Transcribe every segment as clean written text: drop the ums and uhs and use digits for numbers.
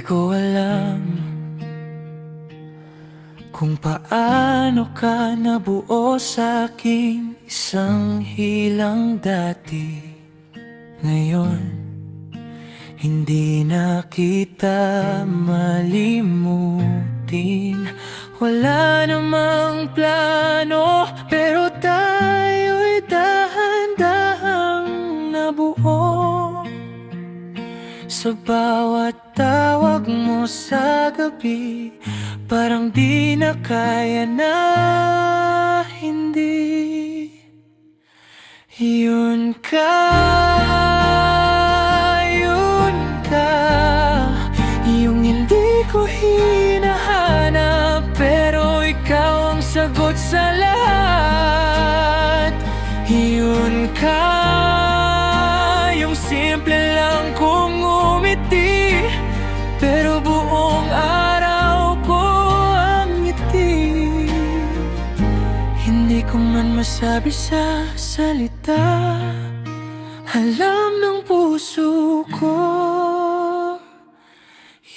ko alam kung paano ka nabuo sa aking isang hilang dati. Ngayon, hindi na kita malimutin. Wala namang plano, pero tayo'y dahan-dahang nabuo. Sa bawat tawag mo sa gabi, parang di na kaya na hindi. Yun ka, yun ka, yung hindi ko hinahanap, pero ikaw ang sagot sa lahat. Yun ka, yung simple lang kong umiti, pero buong araw ko ang ngiti. Hindi ko man masabi sa salita, alam ng puso ko,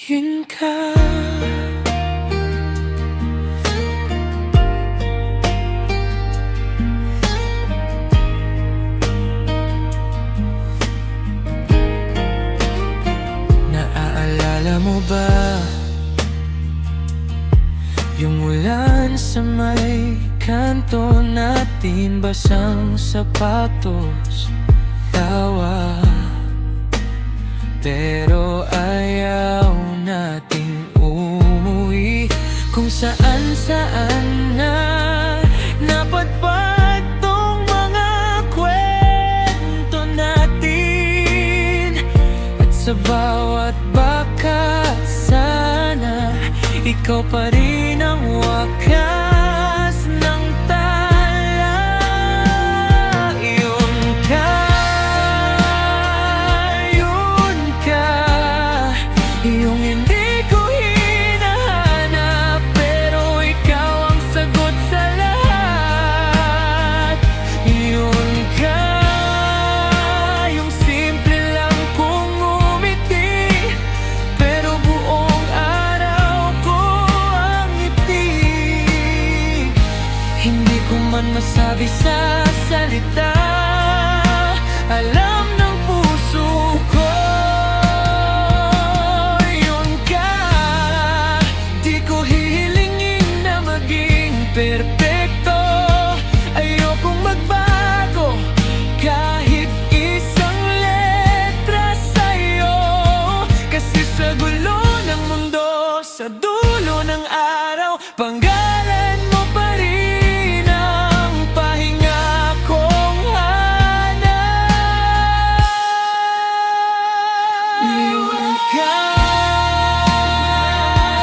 yun ka. Naaalala mo ba yung ulan sa may kanto natin, basang sapatos, tawa, pero ayaw nating umuwi. Kung saan-saan na napadpad tong mga kwento natin, at sa bawat bakat sana ikaw pa rin ang wakas ng tala. Yun ka, yun ka, yung hindi ko hinahanap, pero ikaw ang sagot sa lahat. Yun ka, yung simple lang kong umiti, pero buong araw ko ang ngiti. Hindi ko man masabi sa salita, alam ng puso ko, yun ka. Di ko hihilingin na maging perpekto, ayokong magbago kahit isang letra sa'yo. Kasi sa gulo ng mundo, sa dulo ng araw, panggalan mo pa rin ang pahinga kong hanap. Yun ka,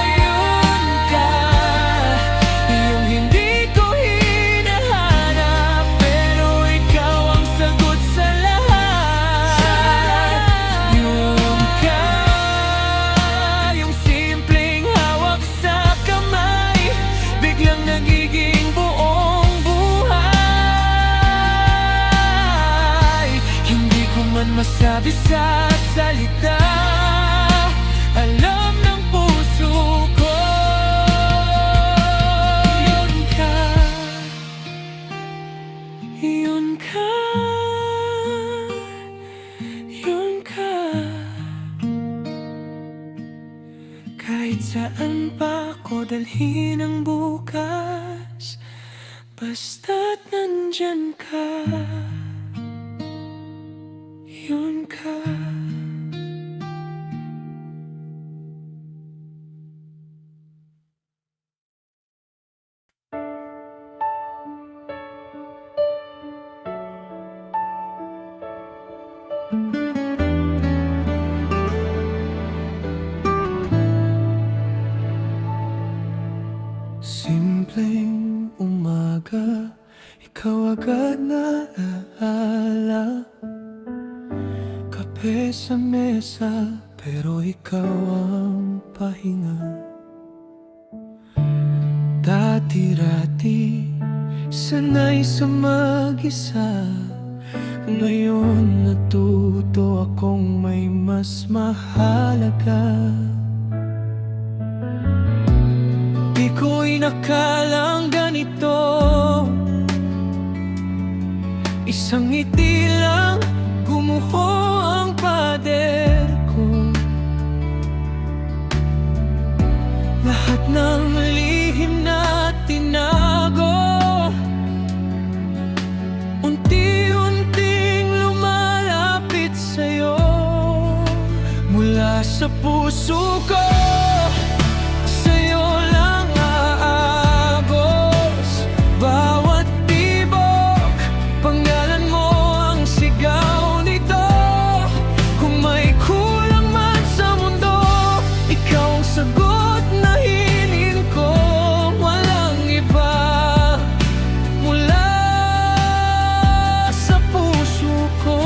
yun ka, yung hindi ko hinahanap, pero ikaw ang sagot sa lahat. Yun ka, yung simpleng hawak sa kamay, biglang nagiging buong buhay. Hindi ko man masabi sa salita, alam ng puso ko, yun ka, yun ka, yun ka. Kahit saan pa ko dalhin ang bukas, basta't nandyan ka, yun ka. Simpleng umaga, ikaw agad naalala. Kape sa mesa, pero ikaw ang pahinga. Dati-rati, sanay sa mag-isa, ngayon natuto akong may mas mahalaga. inakalang ganito. Isang ngiti lang gumuho ang pader ko. Lahat ng lihim na tinago unti-unting lumalapit sa'yo. Mula sa puso ko, sa'yo lang aagos. Bawat tibok, pangalan mo ang sigaw nito. Kung may kulang man sa mundo, ikaw ang sagot na hingin ko. Walang iba mula sa puso ko.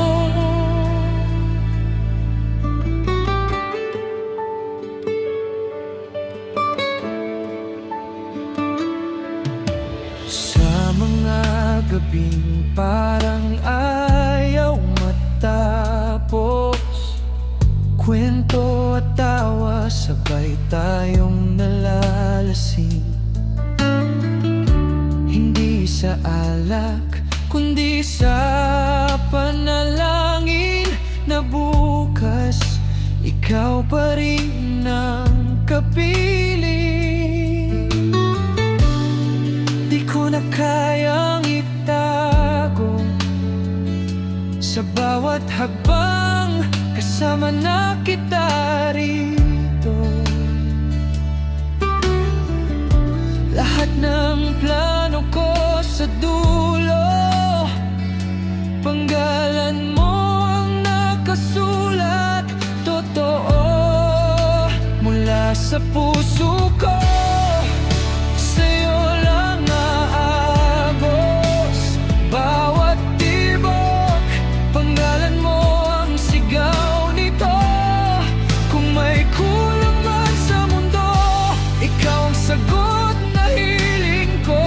Sa mga gabing parang ayaw matapos, kwento at tawa sabay tayong nalalasing. Hindi sa alak, kundi sa panalangin na bukas ikaw pa rin ang kapiling. Di ko na kayang itago sa bawat hakbang, kasama na kita rito. Lahat ng plano ko sa dulo, panggalan mo ang nakasulat. Totoo mula sa puso ko, sa'yo lang aagos. Bawat tibok, pangalan mo ang sigaw nito. Kung may kulang man sa mundo, ikaw ang sagot na hiling ko.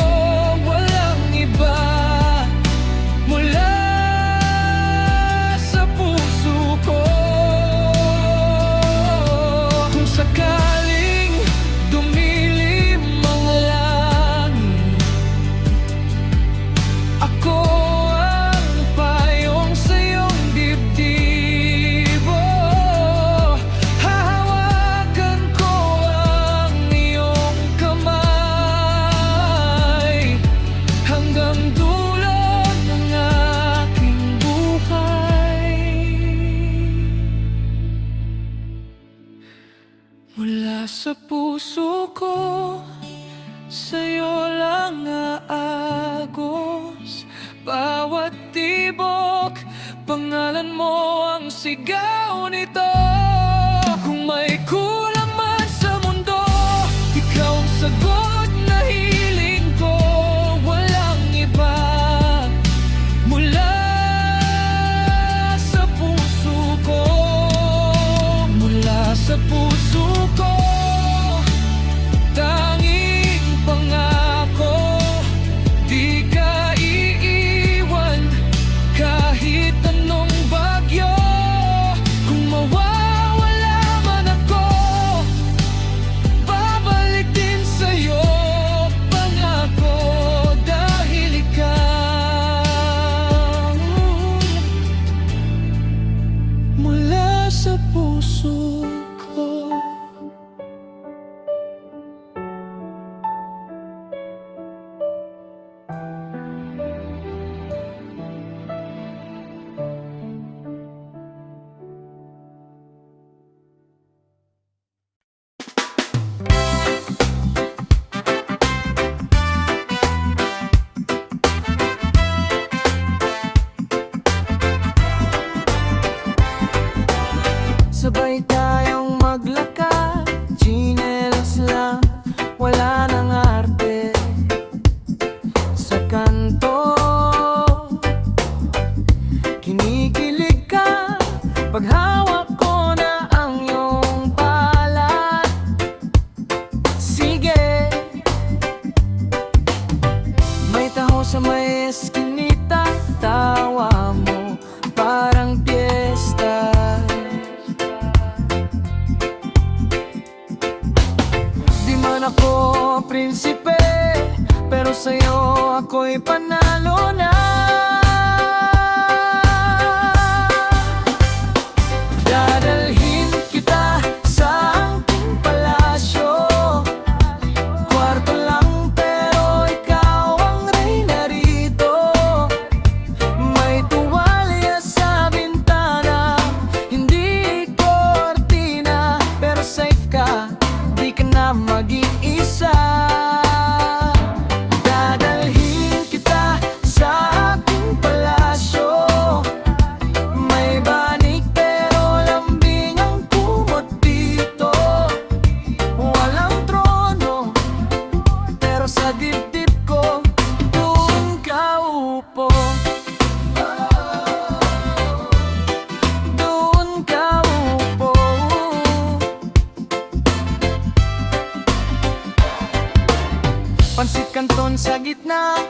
Walang iba mula sa puso ko. Kung sakaling dumilim ang langit, ako ang payong sa iyong dibdib. Hahawakan ko ang iyong kamay hanggang dulo ng aking buhay. Mula sa puso ko, sa'yo lang aagos. Bawat tibok, pangalan mo ang sigaw nito. Kung may kulang man sa mundo, ikaw ang sagot na hiling ko. Walang iba mula sa puso ko. Mula sa puso ko, tanging pangako, di ka iiwan kahit anong bagyo. Kung mawawala man ako, babalik din sa'yo. Pangako, dahil ikaw mula sa puso ko. Sabay tayong maglakad, tsinelas lang, wala nang arte. Sa kanto, kinikilig ka pag hawak ko na ang iyong palad. Sige, may taho sa may eskinita, tawa mo parang piyesta. Di man ako prinsipe, pero sa'yo ako'y panalo na. Dadalhin kita sa aking palasyo, kwarto lang pero ikaw ang reyna rito. May tuwalya sa bintana, hindi kortina, pero safe ka, di ka na mag-iisa. Dadalhin kita sa aking palasyo, may banig pero lambing ang kumot dito. Walang trono, pero sa dibdib ko doon ka upo. Doon ka upo. Pansit Canton sa gitna,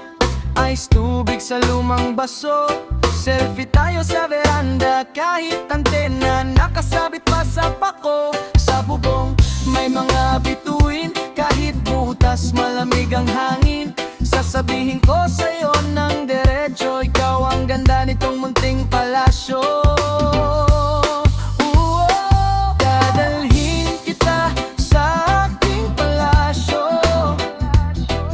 ice tubig sa lumang baso. Selfie tayo sa veranda, kahit antena nakasabit pa sa pako. Sa bubong may mga bituin, kahit butas malamig ang hangin. Sasabihin ko sa'yo ng derecho, ikaw ang ganda nitong munting palasyo. Dadalhin kita sa aking palasyo,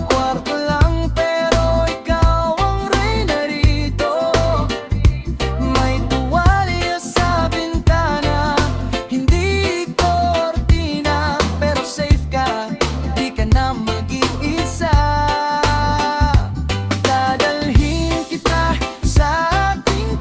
kwarto lang pero ikaw ang reyna rito. May tuwalya sa bintana, hindi kortina, pero safe ka, di ka na mag-iisa. Dadalhin kita sa aking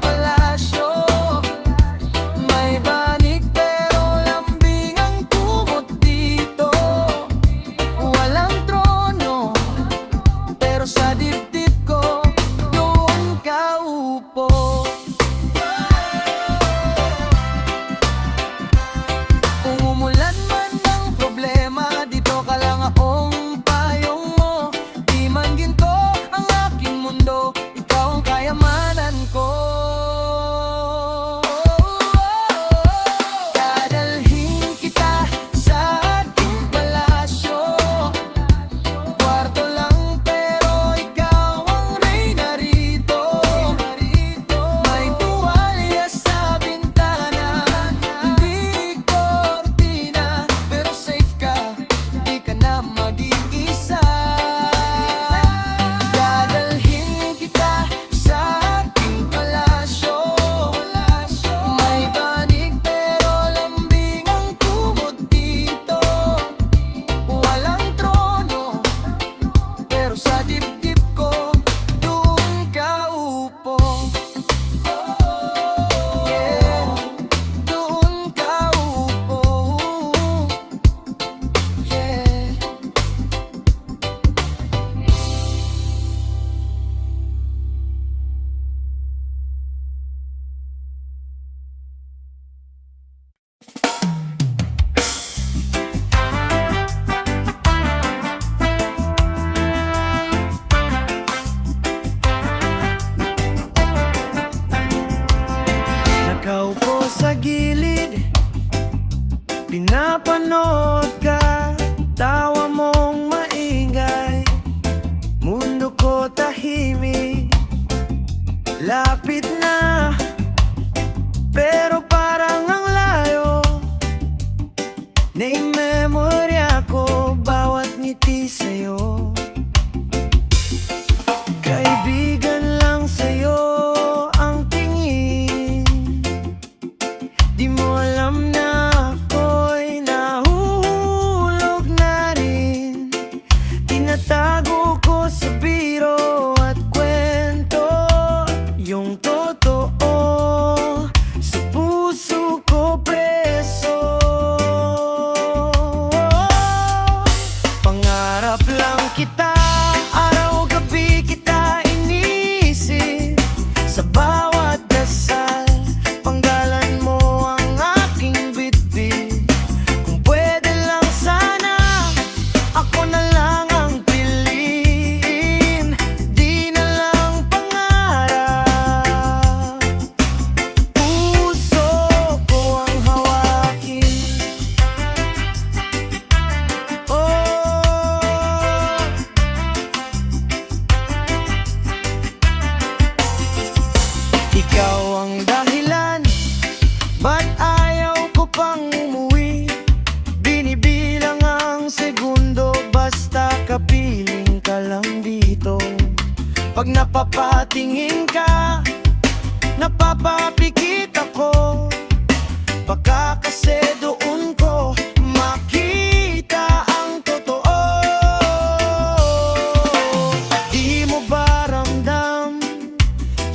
Pag napapatingin ka, napapapikit ako. Baka kasi doon ko makita ang totoo. Di mo ba ramdam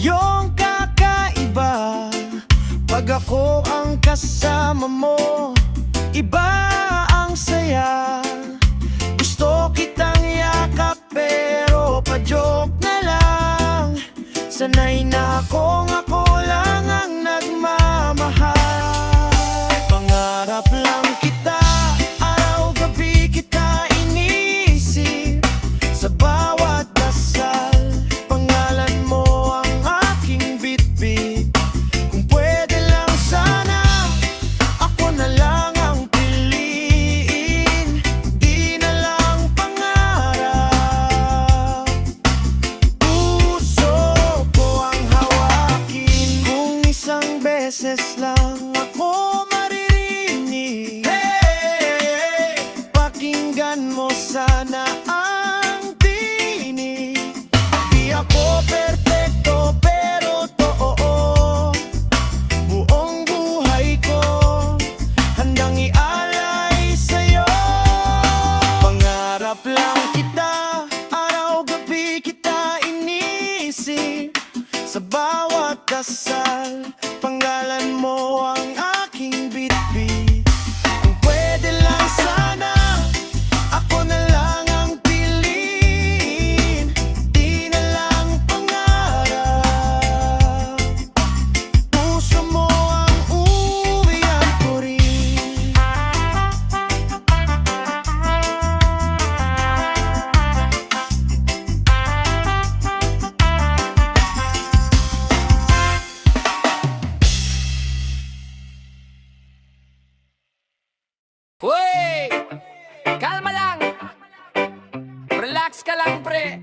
yung kakaiba? Pag ako ang kasama mo, iba ang saya. Gusto kitang yakap pero pa-joke na lang. Sanay na akong ako lang ang nagmamahal. Pangarap lang kita, araw-gabi kita inisip. Sa bawat dasal, pangalan mo ang aking bitbit. Kung pwede lang sana, ako na lang ang piliin. Di na lang pangarap, puso ko ang hawakin. Kung isang beses lang ako maririnig, hey, pakinggan mo sana ang tinig. Di ako perfecto pero totoo, buong buhay ko handang ialay sa'yo. Pangarap lang kita, araw-gabi kita inisip. Sa bawat dasal, pangalan mo ang aking bitbit. Kung pwede lang sana, ako na lang ang piliin. Di na lang pangarap, puso mo ang uwian ko rin. Uy! Kalma lang! Relax ka lang, pre.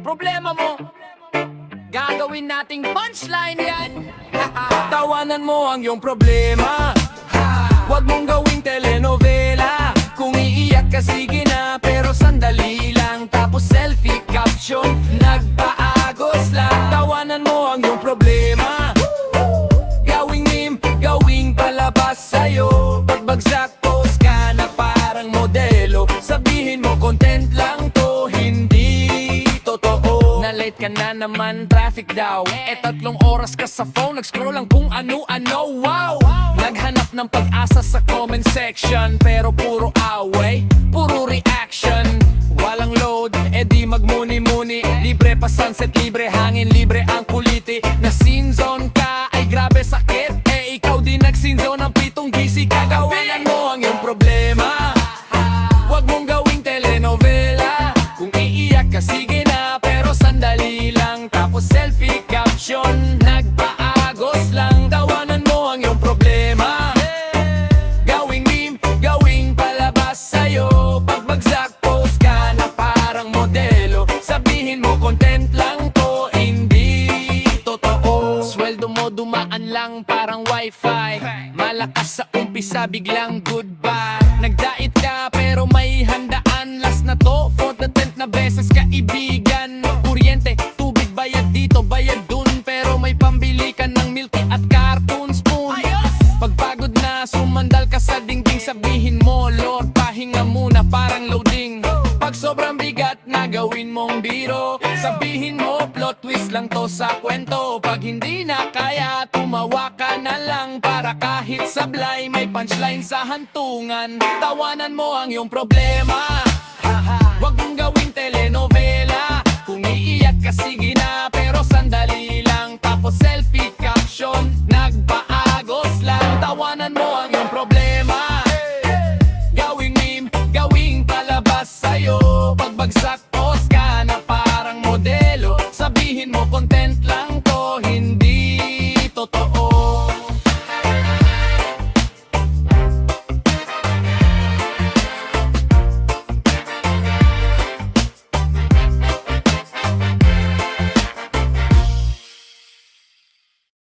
Problema mo, gagawin nating punchline yan. Tawanan mo ang iyong problema. Huwag mong gawing telenovela. Kung iiyak ka, sige na, pero sandali lang. Tapos selfie caption, nagpaagos lang. Tawanan mo ang iyong problema. Gawing meme, gawing palabas sa'yo. Pagbagsak, post ka na parang modelo. Sabihin mo content lang to, hindi totoo. Na-late ka na naman, traffic daw. 3 oras ka sa phone, nag-scroll lang kung ano-ano. Wow! Naghanap ng pag-asa sa comment section, pero puro away, puro reaction. Walang load, di magmuni-muni. Libre pa sunset, libre hangin, libre ang kuliti. Na scene zone ka, ay grabe sakit. Ikaw din nag-scene zone ng 7 gisi. Kagawanan mo ang iyong problema. Huwag mong gawing telenovela. Kung iiyak ka, sige na, pero sandali lang. Tapos selfie caption, nagpaagos lang. Tawanan mo ang iyong problema. Gawing meme, gawing palabas sa'yo. Pagbagsak, post ka na parang modelo. Sabihin mo content lang to, hindi totoo. Sweldo mo dumaan lang parang wifi. Malakas sa umpisa, biglang goodbye. Nagdait ka pero may handaan. Last na to, 4th na 10th na beses kaibigan. Kuryente, tubig, bayad dito, bayad dun. Pero may pambili ka ng milk at cartoon spoon. Pagpagod na, sumandal ka sa dingding. Sabihin mo, Lord, pahinga muna, parang loading. Pag sobrang bigat na gawin mong biro, sabihin mo, plot twist lang to sa kwento. Pag hindi na kaya, tumawa ka na lang. Para kahit sablay, may punchline sa hantungan. Tawanan mo ang iyong problema. Huwag mong gawing telenovela. Kung iiyak ka, sige na, pero sandali lang. Tapos selfie caption, nagpaagos lang. Tawanan mo ang iyong problema. Gawing meme, gawing palabas sa'yo. Pagbagsak, post ka na parang modelo. Sabihin mo content